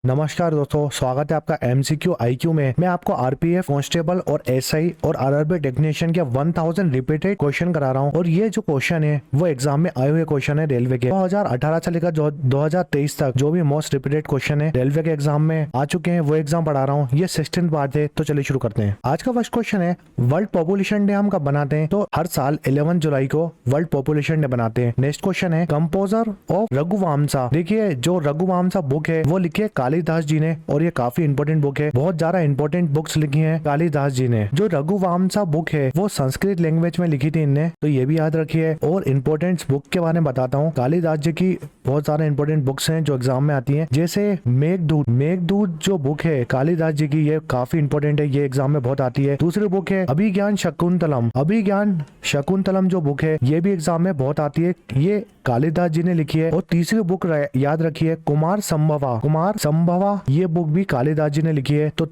नमस्कार दोस्तों, स्वागत है आपका एमसीक्यू आईक्यू में। मैं आपको आरपीएफ कांस्टेबल और एसआई और आरआरबी टेक्नीशियन के 1000 रिपीटेड क्वेश्चन करा रहा हूं। और ये जो क्वेश्चन है वो एग्जाम में आए हुए क्वेश्चन है रेलवे के 2018 से लेकर 2023 तक जो भी मोस्ट रिपीटेड क्वेश्चन है रेलवे के एग्जाम में आ चुके हैं वो एग्जाम पढ़ा रहा हूँ। ये 16 पार्ट है, तो चलिए शुरू करते हैं। आज का फर्स्ट क्वेश्चन है, वर्ल्ड पॉपुलेशन डे हम कब बनाते हैं? तो हर साल 11 जुलाई को वर्ल्ड पॉपुलेशन डे बनाते हैं। नेक्स्ट क्वेश्चन है, कंपोजर ऑफ रघुवंशा। देखिए जो रघुवंशा बुक है वो लिखी है कालिदास जी ने, और ये काफी इंपोर्टेंट बुक है। बहुत ज्यादा इंपोर्टेंट बुक्स लिखी हैं कालिदास जी ने। जो रघुवंशा बुक है वो संस्कृत लैंग्वेज में लिखी थी इनने, तो ये भी याद रखिए। और इंपोर्टेंट बुक के बारे में बताता हूँ। कालिदास जी की बहुत सारे इंपोर्टेंट बुक्स हैं जो एग्जाम में आती हैं, जैसे मेघदूत जो बुक है कालिदास जी की, ये काफी इंपोर्टेंट है, ये एग्जाम में बहुत आती है। दूसरी बुक है अभिज्ञान शकुंतलम जो बुक है ये भी एग्जाम में बहुत आती है, ये कालिदास जी ने लिखी है। और तीसरी बुक याद रखिए कुमार संभवा, ये बुक भी कालिदास जी ने लिखी है। तो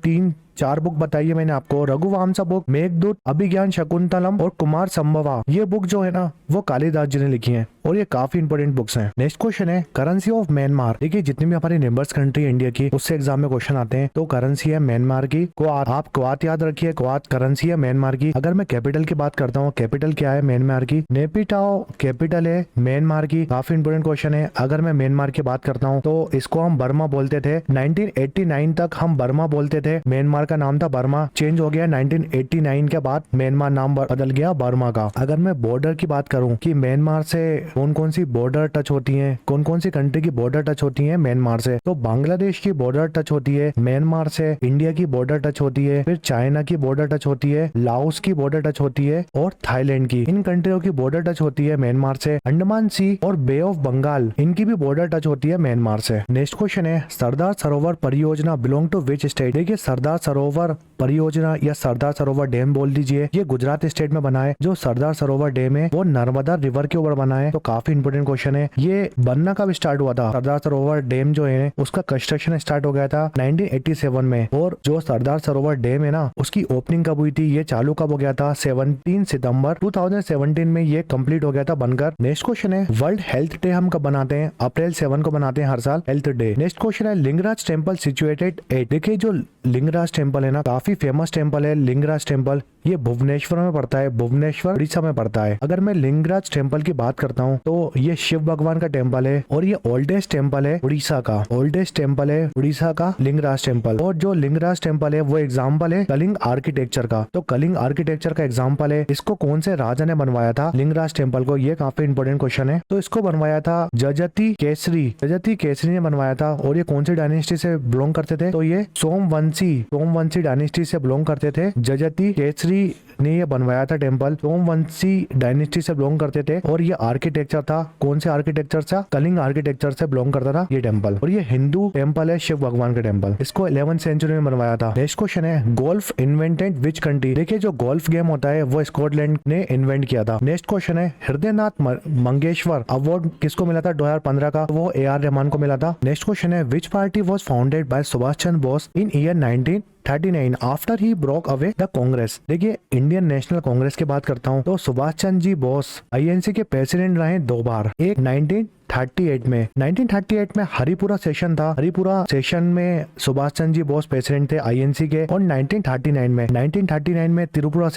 4 बुक बताइए मैंने आपको, रघुवंशा बुक, मेघदूत, अभिज्ञान शकुंतलम और कुमार संभवा। ये बुक जो है ना वो कालिदास जी ने लिखी है, और ये काफी इंपोर्टेंट बुक्स हैं। नेक्स्ट क्वेश्चन है, करेंसी ऑफ म्यांमार। देखिए जितनी भी हमारी नेबर्स कंट्री इंडिया की, उससे एग्जाम में क्वेश्चन आते हैं। तो करेंसी है म्यांमार की आप क्वात याद रखिए, क्वात करेंसी है म्यांमार की। अगर मैं कैपिटल की बात करता हूँ, कैपिटल क्या है म्यांमार की? नेपिटाओ कैपिटल है म्यांमार की। काफी इंपोर्टेंट क्वेश्चन है। अगर मैं म्यांमार की बात करता हूँ तो इसको हम बर्मा बोलते थे। 1989 तक हम बर्मा बोलते थे। म्यांमार का नाम था बर्मा, चेंज हो गया 1989 के बाद म्यांमार नाम बदल गया बर्मा का। अगर मैं बॉर्डर की बात करूं कि म्यांमार से कौन कौन सी बॉर्डर टच होती हैं, कौन कौन सी कंट्री की बॉर्डर टच होती है म्यांमार से, तो बांग्लादेश की बॉर्डर टच होती है म्यांमार से, इंडिया की बॉर्डर टच होती है, फिर चाइना की बॉर्डर टच होती है, लाओस की बॉर्डर टच होती है, और थाईलैंड की। इन कंट्रियों की बॉर्डर टच होती है म्यांमार से। अंडमान सी और बे ऑफ बंगाल, इनकी भी बॉर्डर टच होती है म्यांमार से। नेक्स्ट क्वेश्चन है, सरदार सरोवर परियोजना बिलोंग टू विच स्टेट? देखिए सरदार सरोवर परियोजना या सरदार सरोवर डैम बोल दीजिए, ये गुजरात स्टेट में बना है। जो सरदार सरोवर डैम है वो नर्मदा रिवर के ऊपर बना है। तो काफी इंपोर्टेंट क्वेश्चन है। ये बनना कब स्टार्ट हुआ था? सरदार सरोवर डैम जो है उसका कंस्ट्रक्शन स्टार्ट हो गया था 1987 में। और जो सरदार सरोवर डैम है ना उसकी ओपनिंग कब हुई थी, ये चालू कब हो गया था? 17 सितंबर 2017 में ये कंप्लीट हो गया था बनकर। नेक्स्ट क्वेश्चन है, वर्ल्ड हेल्थ डे हम कब बनाते हैं? अप्रैल 7 को बनाते हैं हर साल हेल्थ डे। नेक्स्ट क्वेश्चन है, लिंगराज टेम्पल सिचुएटेड एट। देखिए जो लिंगराज टेम्पल है ना काफी फेमस टेम्पल है लिंगराज टेम्पल, ये भुवनेश्वर में पड़ता है, भुवनेश्वर उड़ीसा में पड़ता है। अगर मैं लिंगराज टेम्पल की बात करता हूँ तो ये शिव भगवान का टेम्पल है, और ये ओल्डेस्ट टेम्पल है उड़ीसा का, ओल्डेस्ट टेम्पल है उड़ीसा का लिंगराज टेम्पल। और जो लिंगराज टेम्पल है वो एग्जाम्पल है कलिंग आर्किटेक्चर का। तो कलिंग आर्किटेक्चर का एग्जाम्पल है। इसको कौन से राजा ने बनवाया था लिंगराज टेम्पल को? ये काफी इंपोर्टेंट क्वेश्चन है। तो इसको बनवाया था जजती केसरी ने बनवाया था। और ये कौन सी डायनेस्टी से बिलोंग करते थे? तो ये सोमवंशी डायनेस्टी से बिलोंग करते थे। जजती केसरी ने ये बनवाया था टेम्पल, सोमवंशी डायनेस्टी से बिलोंग करते थे। और ये आर्किटेक्चर था, कौन से आर्किटेक्चर था? कलिंग आर्किटेक्चर से बिलोंग करता था ये टेम्पल। और ये हिंदू टेम्पल है, शिव भगवान का टेम्पल। इसको 11th सेंचुरी में बनवाया था। नेक्स्ट क्वेश्चन है, गोल्फ इन्वेंटेड विच कंट्री? देखिए जो गोल्फ गेम होता है वो स्कॉटलैंड ने इन्वेंट किया था। नेक्स्ट क्वेश्चन है, हृदयनाथ मंगेशकर अवार्ड किसको मिला था 2015 का? वो AR रहमान को मिला था। नेक्स्ट क्वेश्चन है, विच party was founded by Subhash Chandra Bose in year 1939 after he broke away the Congress? देखिए इंडियन नेशनल कांग्रेस की बात करता हूँ तो सुभाष चंद्र जी बोस INC के प्रेसिडेंट रहे 2 बार। एक 1938 में हरिपुरा सेशन था। हरिपुरा सेशन में सुभाष चंद्र जी बोस प्रेसिडेंट थे INC के। और 1939 में त्रिपुरा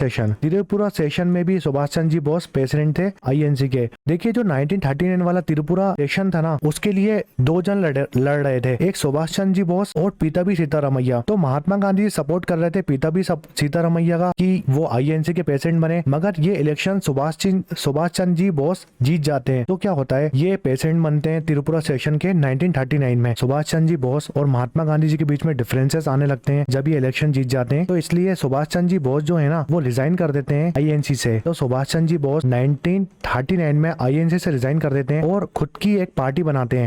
सेशन में भी सुभाष चंद्र जी बोस प्रेसिडेंट थे INC के। देखिए जो 1939 वाला त्रिपुरा सेशन था ना उसके लिए 2 जन लड़ रहे थे, एक सुभाष चंद्र जी बोस और पीताबी सीतारमैया। तो महात्मा गांधी सपोर्ट कर रहे थे पीताबी सीतारमैया का कि वो INC के प्रेसिडेंट बने, मगर ये इलेक्शन सुभाष चंद्र जी बोस जीत जाते हैं। तो क्या होता है, ये प्रेसिडेंट बनते हैं त्रिपुरा सेशन के 1939 में। सुभाष चंद्र जी बोस और महात्मा गांधी जी के बीच में डिफरेंसेस आने लगते हैं जब ये इलेक्शन जीत जाते हैं। तो इसलिए सुभाष चंद्र जी बोस जो है ना वो रिजाइन कर देते हैं INC से। तो सुभाष चंद्र जी बोस 1939 में INC से रिजाइन कर देते हैं और खुद की एक पार्टी बनाते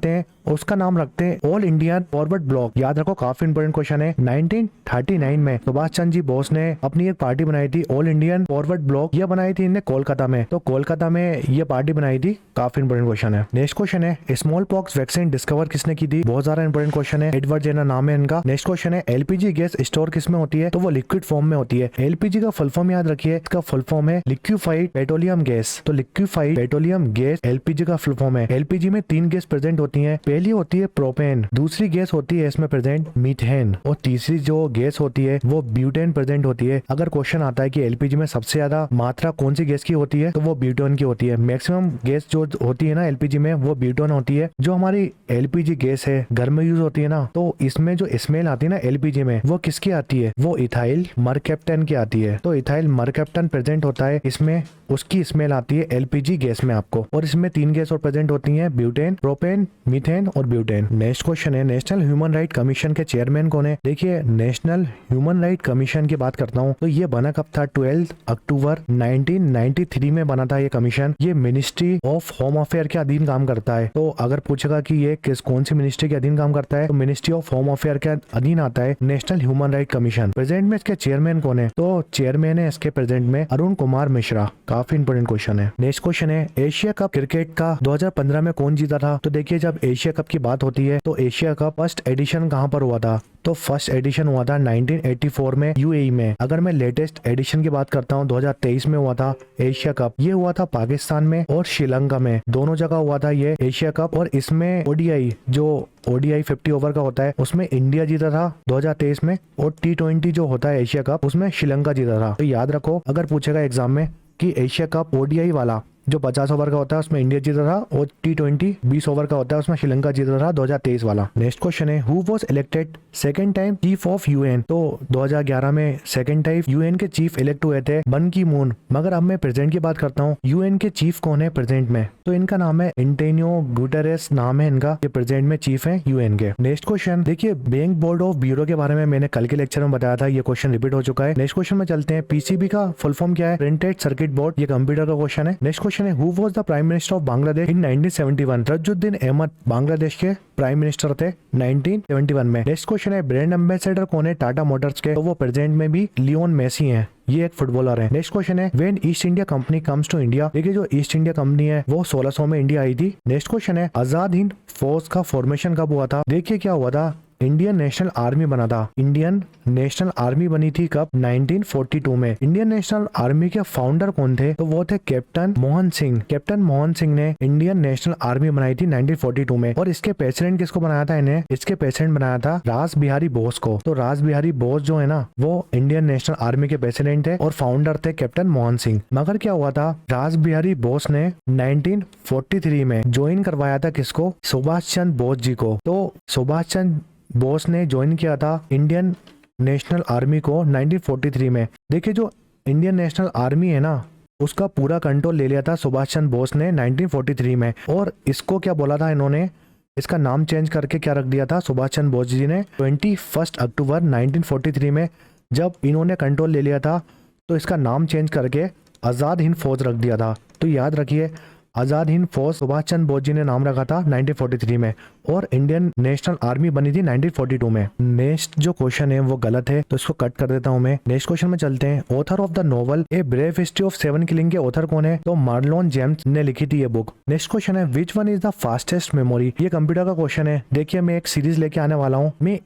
हैं, उसका नाम रखते हैं ऑल इंडियन फॉरवर्ड ब्लॉक। याद रखो काफी इंपोर्टेंट क्वेश्चन है। 1939 में सुभाष चंद्र जी बोस ने अपनी एक पार्टी बनाई थी ऑल इंडियन फॉरवर्ड ब्लॉक। ये बनाई थी इनने कोलकाता में। तो कोलकाता में ये पार्टी बनाई थी, काफी इंपोर्टेंट इंपोर्टेंट क्वेश्चन है। नेक्स्ट क्वेश्चन है स्मॉल पॉक्स वैक्सीन डिस्कवर किसने की थी, बहुत ज्यादा इंपोर्टेंट क्वेश्चन है। एडवर्ड जेनर नाम है इनका। नेक्स्ट क्वेश्चन है एलपीजी गैस स्टोर किसमें होती है, तो वो लिक्विड फॉर्म में होती है। एलपीजी का फुल फॉर्म याद रखिए, इसका फुल फॉर्म है लिक्विफाइड पेट्रोलियम गैस। तो लिक्विफाइड पेट्रोलियम गैस एलपीजी का फुल फॉर्म है। एलपीजी में 3 गैस प्रेजेंट होती है। पहली होती है प्रोपेन, दूसरी गैस होती है इसमें प्रेजेंट मीथेन, और तीसरी जो गैस होती है वो ब्यूटेन प्रेजेंट होती है। अगर क्वेश्चन आता है कि एलपीजी में सबसे ज्यादा मात्रा कौन सी गैस की होती है, तो वो ब्यूटेन की होती है। मैक्सिमम गैस जो होती है ना एलपीजी में, वो ब्यूटेन होती है। जो हमारी एलपीजी गैस है घर में यूज होती है ना, तो इसमें जो स्मेल आती है ना एलपीजी में, वो किसकी आती है, वो इथाइल मरकैप्टन की आती है। तो इथाइल मरकैप्टन प्रेजेंट होता है इसमें, उसकी स्मेल आती है एलपीजी गैस में आपको। और इसमें 3 गैस और प्रेजेंट होती है, ब्यूटेन, प्रोपेन, मीथेन और ब्यूटेन। नेक्स्ट क्वेश्चन है नेशनल ह्यूमन राइट कमीशन के चेयरमैन कौन है। देखिए नेशनल ह्यूमन राइट कमीशन की बात करता हूँ तो ये बना कब था, 12 अक्टूबर 1993 में बना था ये कमीशन। ये मिनिस्ट्री ऑफ होम अफेयर के अधीन काम करता है। तो अगर पूछेगा कि ये कौन सी मिनिस्ट्री के अधीन काम करता है, तो मिनिस्ट्री ऑफ होम अफेयर के अधीन आता है national human right commission. Present में इसके चेयरमैन कौन है, तो चेयरमैन है इसके प्रेजेंट में अरुण कुमार मिश्रा। काफी इंपोर्टेंट क्वेश्चन है। नेक्स्ट क्वेश्चन है एशिया कप क्रिकेट का 2015 में कौन जीता था। तो देखिए जब एशिया कप की बात होती है तो एशिया कप फर्स्ट एडिशन कहाँ पर हुआ था, तो फर्स्ट एडिशन हुआ था 1984 में यूएई में। अगर मैं लेटेस्ट एडिशन की बात करता हूँ 2023 में हुआ था एशिया कप। ये हुआ था पाकिस्तान में और श्रीलंका में, दोनों जगह हुआ था ये एशिया कप। और इसमें ओडीआई जो ओडीआई 50 ओवर का होता है उसमें इंडिया जीता था 2023 में, और T20 जो होता है एशिया कप उसमें श्रीलंका जीता था। तो याद रखो अगर पूछेगा एग्जाम में कि एशिया कप ओडीआई वाला जो 50 ओवर का होता है उसमें इंडिया जीता था, और T20 20 ओवर का होता है उसमें श्रीलंका जीता था 2023 वाला। नेक्स्ट क्वेश्चन है who was elected second time chief of UN. तो 2011 में सेकंड टाइम यूएन के चीफ इलेक्ट हुए थे बन की मून। मगर अब मैं प्रेजेंट की बात करता हूँ, यूएन के चीफ कौन है प्रेजेंट में, तो इनका नाम है एंटोनियो गुटेरेस नाम है इनका, ये प्रेजेंट में चीफ है यूएन के। नेक्स्ट क्वेश्चन देखिए बैंक बोर्ड ऑफ ब्यूरो के बारे में मैंने कल के लेक्चर में बताया था, ये क्वेश्चन रिपीट हो चुका है। नेक्स्ट क्वेश्चन में चलते हैं, पीसीबी का फुल फॉर्म क्या है, प्रिंटेड सर्किट बोर्ड, ये कंप्यूटर का क्वेश्चन है। नेक्स्ट क्वेश्चन है who was the prime minister of Bangladesh in 1971। Tajuddin Ahmad Bangladesh के प्राइम मिनिस्टर थे 1971 में। नेक्स्ट क्वेश्चन है ब्रांड एम्बेसडर कौन है टाटा मोटर्स के, तो वो प्रेजेंट में भी लियोन मेसी हैं, ये एक फुटबॉलर है। नेक्स्ट क्वेश्चन है when East India Company comes to India. देखिए जो ईस्ट इंडिया कंपनी है वो 1600 में इंडिया आई थी। नेक्स्ट क्वेश्चन है आजाद हिंद फौज का फॉर्मेशन कब हुआ था। देखिए क्या हुआ था, इंडियन नेशनल आर्मी बना था। इंडियन नेशनल आर्मी बनी थी कब, 1942 में। इंडियन नेशनल आर्मी के फाउंडर कौन थे, तो वो थे कैप्टन मोहन सिंह। कैप्टन मोहन सिंह ने इंडियन नेशनल आर्मी बनाई थी 1942 में। और इसके प्रेसिडेंट किसको बनाया था इन्हें, इसके प्रेसिडेंट बनाया था रास बिहारी बोस को। तो रास बिहारी बोस जो है ना वो इंडियन नेशनल आर्मी के प्रेसिडेंट थे और फाउंडर थे कैप्टन मोहन सिंह। मगर क्या हुआ था, रास बिहारी बोस ने 1943 में ज्वाइन करवाया था किसको, सुभाष चंद्र बोस जी को। तो सुभाष चंद्र बोस ने ज्वाइन किया था इंडियन नेशनल आर्मी को 1943 में। देखिए जो इंडियन नेशनल आर्मी है ना उसका पूरा कंट्रोल ले लिया था सुभाष चंद्र बोस ने 1943 में। और इसको क्या बोला था इन्होंने, इसका नाम चेंज करके क्या रख दिया था सुभाष चंद्र बोस जी ने 21 अक्टूबर 1943 में जब इन्होंने कंट्रोल ले लिया था तो इसका नाम चेंज करके आज़ाद हिंद फौज रख दिया था। तो याद रखिए आज़ाद हिंद फौज सुभाष चंद्र बोस जी ने नाम रखा था 1943 में, और इंडियन नेशनल आर्मी बनी थी 1942 में। नेक्स्ट जो क्वेश्चन है वो गलत है तो इसको कट कर देता हूं मैं। नेक्स्ट क्वेश्चन में चलते हैं, author of the novel a brave history of 7 killing के ऑथर कौन है, तो मार्लोन जेम्स ने लिखी थी ये बुक। नेक्स्ट क्वेश्चन है which one is the fastest memory, ये कंप्यूटर का क्वेश्चन है। देखिए मैं एक सीरीज लेके आने वाला हूँ, मैं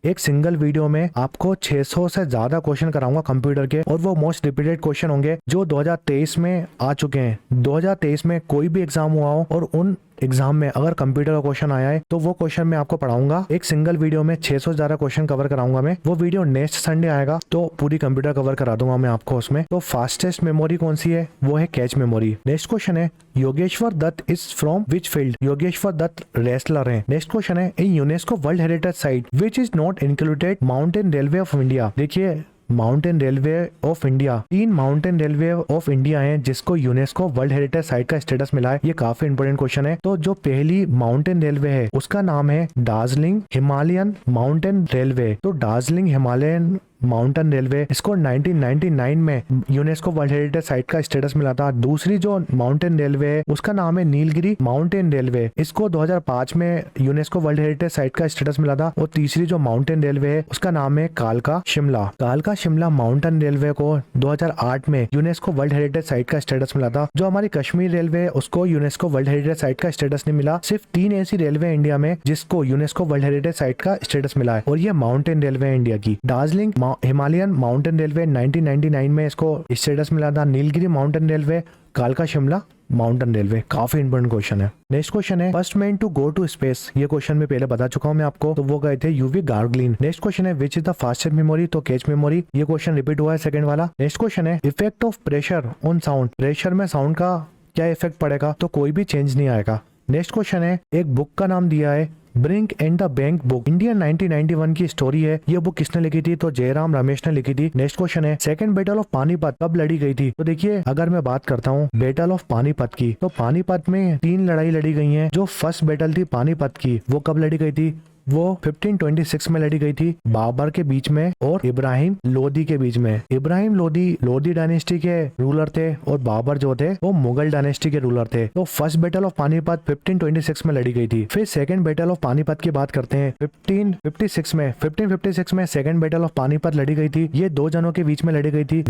एक सिंगल वीडियो में आपको 600 से ज्यादा क्वेश्चन कराऊंगा कंप्यूटर के, और वो मोस्ट रिपीटेड क्वेश्चन होंगे जो 2023 में आ चुके हैं। 2023 में कोई भी एग्जाम हुआ हो और उन एग्जाम में अगर कंप्यूटर का क्वेश्चन आया है तो वो क्वेश्चन मैं आपको पढ़ाऊंगा। एक सिंगल वीडियो में 600 से ज्यादा क्वेश्चन कवर कराऊंगा मैं। वो वीडियो नेक्स्ट संडे आएगा तो पूरी कंप्यूटर कवर करा दूंगा मैं आपको उसमें। तो फास्टेस्ट मेमोरी कौन सी है, वो है कैच मेमोरी। नेक्स्ट क्वेश्चन है Yogeshwar Dutt is from which field, Yogeshwar Dutt wrestler है। नेक्स्ट क्वेश्चन है a UNESCO world heritage site which is not included mountain railway of India. देखिए mountain railway of India, 3 mountain railway of India हैं जिसको UNESCO world heritage site का status मिला है। ये काफी इंपोर्टेंट क्वेश्चन है। तो जो पहली माउंटेन रेलवे है उसका नाम है दार्जिलिंग हिमालयन माउंटेन रेलवे। तो दार्जिलिंग हिमालयन माउंटेन रेलवे, इसको 1999 में यूनेस्को वर्ल्ड हेरिटेज साइट का स्टेटस मिला था। दूसरी जो माउंटेन रेलवे है उसका नाम है नीलगिरी माउंटेन रेलवे, इसको 2005 में यूनेस्को वर्ल्ड हेरिटेज साइट का स्टेटस मिला था। और तीसरी जो माउंटेन रेलवे है उसका नाम है कालका शिमला। कालका शिमला माउंटेन रेलवे को 2008 में यूनेस्को वर्ल्ड हेरिटेज साइट का स्टेटस मिला था। जो हमारी कश्मीर रेलवे है उसको यूनेस्को वर्ल्ड हेरिटेज साइट का स्टेटस नहीं मिला। सिर्फ 3 ऐसी रेलवे है इंडिया में जिसको यूनेस्को वर्ल्ड हेरिटेज साइट का स्टेटस मिला है, और ये माउंटेन रेलवे है इंडिया की। दार्जिलिंग हिमालयन माउंटेन रेलवे 1999 में इसको स्टेटस मिला था। नीलगिरी माउंटेन रेलवे, कालका शिमला माउंटेन रेलवे। काफी इंपॉर्टेंट क्वेश्चन है। नेक्स्ट क्वेश्चन है first man to go to space. ये क्वेश्चन में पहले बता चुका हूं मैं आपको, तो वो गए थे यूवी गार्गलिन। नेक्स्ट क्वेश्चन है which is the fastest memory, तो कैच मेमोरी। ये क्वेश्चन रिपीट हुआ है सेकंड वाला। नेक्स्ट क्वेश्चन है effect of pressure on sound. Pressure में साउंड का क्या इफेक्ट पड़ेगा, तो कोई भी चेंज नहीं आएगा। नेक्स्ट क्वेश्चन है एक बुक का नाम दिया है brink and the bank book. India 1991 की स्टोरी है। ये बुक किसने लिखी थी, तो जयराम रमेश ने लिखी थी। नेक्स्ट क्वेश्चन है सेकंड बैटल ऑफ पानीपत कब लड़ी गई थी, तो देखिए अगर मैं बात करता हूँ बैटल ऑफ पानीपत की, तो पानीपत में 3 लड़ाई लड़ी गई हैं। जो फर्स्ट बैटल थी पानीपत की वो कब लड़ी गई थी, वो 1526 में लड़ी गई थी बाबर के बीच में और इब्राहिम लोदी के बीच में। इब्राहिम लोदी डायनेस्टी के रूलर थे और बाबर जो थे वो मुगल डायनेस्टी के रूलर थे। तो फर्स्ट बैटल ऑफ पानीपत 1526 में लड़ी गई थी। फिर सेकंड बैटल ऑफ पानीपत की बात करते हैं 1556 में सेकंड बैटल ऑफ पानीपत लड़ी गई थी। ये 2 जनों के बीच में लड़ी गई थी।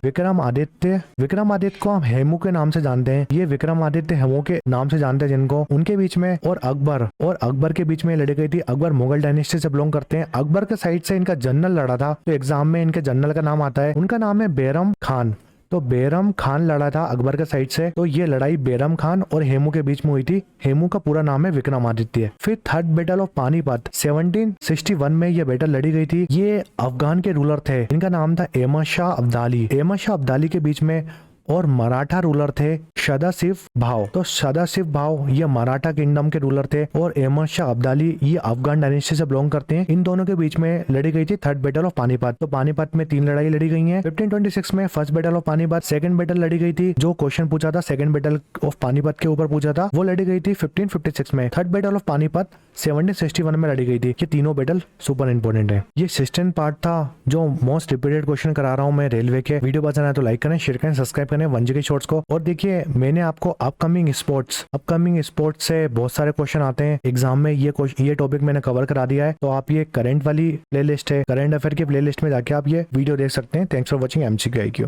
विक्रमादित्य को हम हेमू के नाम से जानते हैं। ये विक्रमादित्य हेमू के नाम से जानते हैं जिनको, उनके बीच में। और अकबर के बीच में लड़ी गई थी। अकबर मुगल डायनेस्टी से बिलोंग करते हैं। अकबर के साइड से इनका जनरल लड़ा था, तो एग्जाम में इनके जनरल का नाम आता है, उनका नाम है बैरम खान। तो बैरम खान लड़ा था अकबर के साइड से। तो ये लड़ाई बैरम खान और हेमू के बीच में हुई थी। हेमू का पूरा नाम है विक्रमादित्य। फिर थर्ड बैटल ऑफ पानीपत 1761 में ये बैटल लड़ी गई थी। ये अफगान के रूलर थे, इनका नाम था अहमद शाह अब्दाली के बीच में। और मराठा रूलर थे सदाशिव भाव। तो सदाशिव भाव ये मराठा किंगडम के रूलर थे और अहमद शाह अब्दाली ये अफगान डायनेस्टी से बिलोंग करते हैं। इन दोनों के बीच में लड़ी गई थी थर्ड बैटल ऑफ पानीपत। तो पानीपत में 3 लड़ाई लड़ी गई हैं। 1526 में first battle of Panipat. Second battle लड़ी गई थी, जो क्वेश्चन पूछा था सेकंड बैटल ऑफ पानीपत के ऊपर पूछा था, वो लड़ी गई थी 1556 में। थर्ड बैटल ऑफ पानीपत 1761 में लड़ी गई थी। ये तीनों बैटल सुपर इंपोर्टेंट है। ये 16 पार्ट था जो मोस्ट रिपीटेड क्वेश्चन करा रहा हूँ मैं रेलवे के। वीडियो पसंद आए तो लाइक करें, शेयर करें, सब्सक्राइब करें 1GK शॉर्ट्स को। और देखिए मैंने आपको अपकमिंग स्पोर्ट्स से बहुत सारे क्वेश्चन आते हैं एग्जाम में। ये टॉपिक मैंने कवर करा दिया है। तो आप ये करंट वाली प्लेलिस्ट है, करंट अफेयर की प्लेलिस्ट में जाके आप ये वीडियो देख सकते हैं। Thanks for watching MCQ IQ।